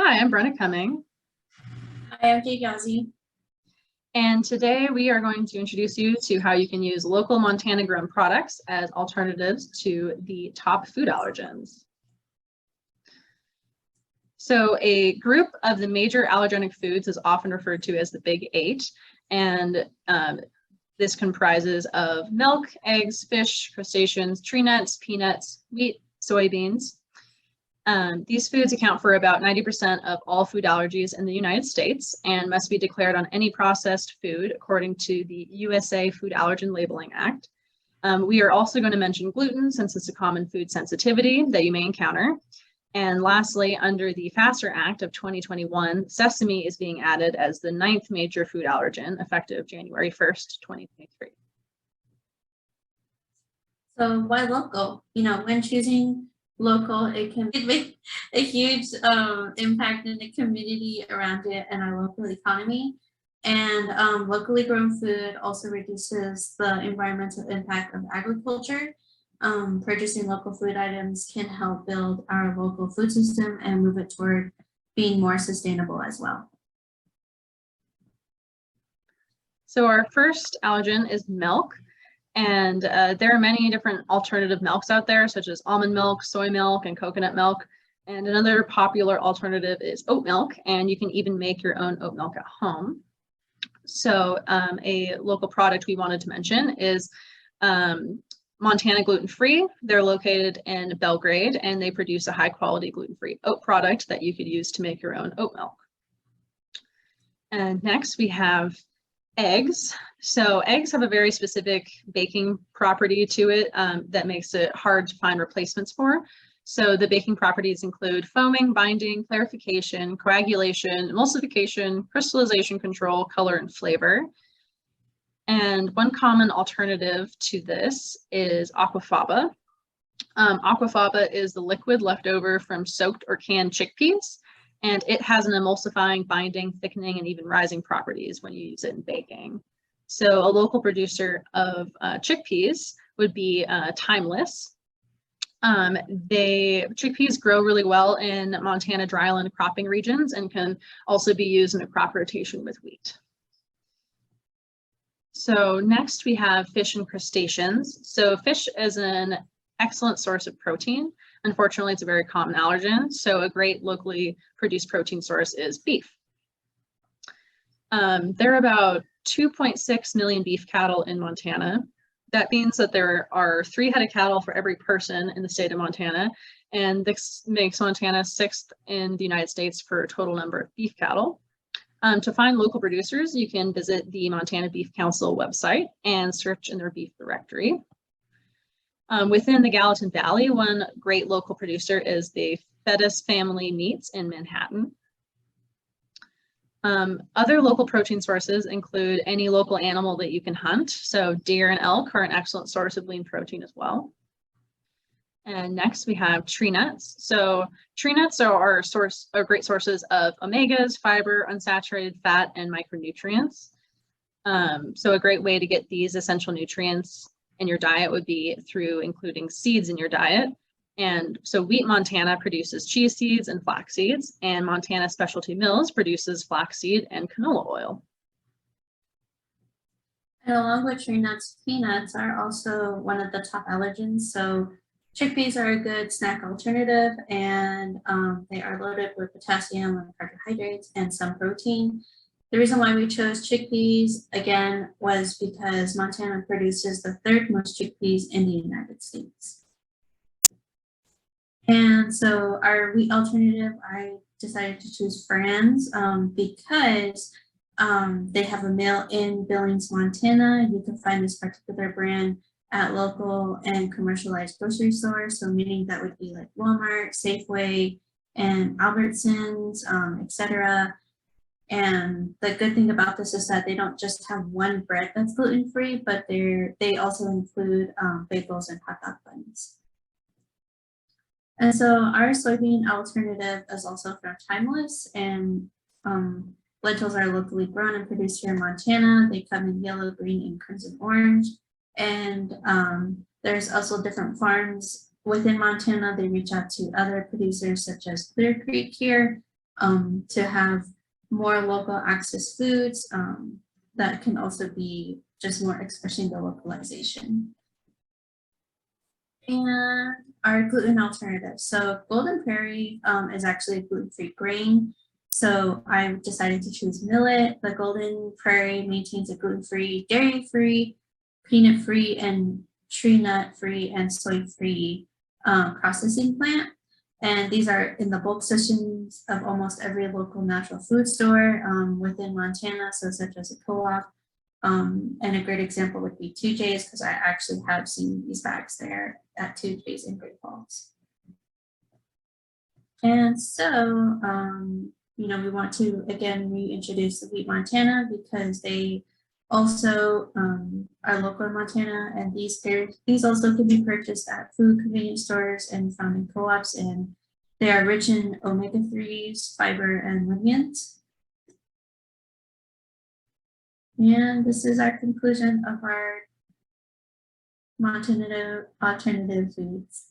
Hi, I'm Brenna Cumming, Hi, I'm Kate Yazzie. and today we are going to introduce you to how you can use local Montana-grown products as alternatives to the top food allergens. So a group of the major allergenic foods is often referred to as the Big Eight, and this comprises of milk, eggs, fish, crustaceans, tree nuts, peanuts, wheat, soybeans. These foods account for about 90% of all food allergies in the United States and must be declared on any processed food according to the USA Food Allergen Labeling Act. We are also going to mention gluten since it's a common food sensitivity that you may encounter. And lastly, under the FASTER Act of 2021, sesame is being added as the 9th major food allergen effective January 1st, 2023. So why local? When choosing local, it can make a huge impact in the community around it and our local economy. And locally grown food also reduces the environmental impact of agriculture. Purchasing local food items can help build our local food system and move it toward being more sustainable as well. So our first allergen is milk. And there are many different alternative milks out there, such as almond milk, soy milk, and coconut milk. And another popular alternative is oat milk, and you can even make your own oat milk at home. So a local product we wanted to mention is Montana Gluten-Free. They're located in Belgrade, and they produce a high-quality gluten-free oat product that you could use to make your own oat milk. And next we have eggs. So eggs have a very specific baking property to it that makes it hard to find replacements for. So the baking properties include foaming, binding, clarification, coagulation, emulsification, crystallization control, color, and flavor. And one common alternative to this is aquafaba. Aquafaba is the liquid left over from soaked or canned chickpeas, and it has an emulsifying, binding, thickening, and even rising properties when you use it in baking. So a local producer of chickpeas would be Timeless. Chickpeas grow really well in Montana dryland cropping regions and can also be used in a crop rotation with wheat. So next we have fish and crustaceans. So fish is an excellent source of protein. Unfortunately, it's a very common allergen, so a great locally produced protein source is beef. There are about 2.6 million beef cattle in Montana. That means that there are 3 head of cattle for every person in the state of Montana, and this makes Montana 6th in the United States for a total number of beef cattle. To find local producers, you can visit the Montana Beef Council website and search in their beef directory. Within the Gallatin Valley, one great local producer is the Fettus Family Meats in Manhattan. Other local protein sources include any local animal that you can hunt. So deer and elk are an excellent source of lean protein as well. And next we have tree nuts. So tree nuts are great sources of omegas, fiber, unsaturated fat, and micronutrients. So a great way to get these essential nutrients in your diet would be through including seeds in your diet. And so Wheat Montana produces chia seeds and flax seeds, and Montana Specialty Mills produces flaxseed and canola oil. And along with tree nuts, peanuts are also one of the top allergens. So chickpeas are a good snack alternative, and they are loaded with potassium and carbohydrates and some protein. The reason why we chose chickpeas, again, was because Montana produces the 3rd most chickpeas in the United States. And so our wheat alternative, I decided to choose Franz because they have a mill in Billings, Montana. You can find this particular brand at local and commercialized grocery stores. So meaning that would be like Walmart, Safeway, and Albertsons, etc. And the good thing about this is that they don't just have one bread that's gluten-free, but they also include bagels and hot dog buns. And so our soybean alternative is also from Timeless, and lentils are locally grown and produced here in Montana. They come in yellow, green, and crimson orange. And there's also different farms within Montana. They reach out to other producers such as Clear Creek here. to have more local access foods that can also be just more expressing the localization. And our gluten alternatives. So Golden Prairie is actually a gluten-free grain. So I decided to choose millet. The Golden Prairie maintains a gluten-free, dairy-free, peanut-free, and tree nut-free and soy-free processing plant. And these are in the bulk sections of almost every local natural food store within Montana, so such as a co-op. And a great example would be 2J's, because I actually have seen these bags there at 2J's in Great Falls. And so, you know, we want to again reintroduce the Wheat Montana because they also are local in Montana, and these also can be purchased at food convenience stores and found in co-ops, and they are rich in omega-3s, fiber, and lignans. And this is our conclusion of our Montana alternative foods.